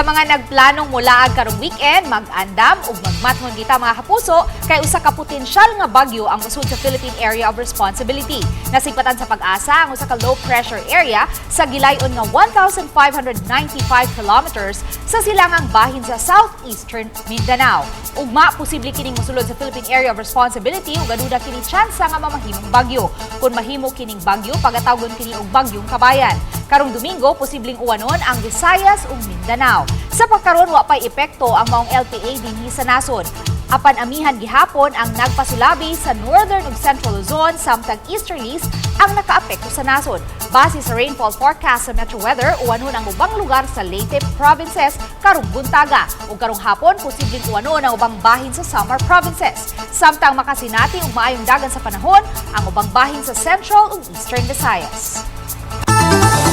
Sa mga nagplanong mulaag karong weekend, mag-andam ug magmatngon kita mga kapuso, kay usa ka potensyal nga bagyo ang musud sa Philippine Area of Responsibility. Nasigpatan sa PAGASA ang usa ka low pressure area sa gilayong nga 1,595 kilometers sa Silangang bahin sa Southeastern Mindanao. Ugma, posible kining mosulod sa Philippine Area of Responsibility ug aduna kini tsansa nga mamahimong bagyo. Kung mahimo kining bagyo, pagatawgon kini og Bagyong Kabayan. Karong Domingo, posibleng uwanon ang Visayas ug Mindanao. Sa pagkaron, wa pay epekto ang maong LPA dinhi sa nasod. Apan amihan gihapon ang nagpasulabi sa Northern ug Central Luzon samtang Easterlies ang nakaapekto sa nasod. Base sa rainfall forecast sa Metro Weather, uwanon ang ubang lugar sa Leyte provinces karong buntaga. Ug karong hapon, posibleng uwanon ang ubang bahin sa Samar provinces. Samtang makasinati ug maayong dagan sa panahon ang ubang bahin sa Central ug Eastern Visayas.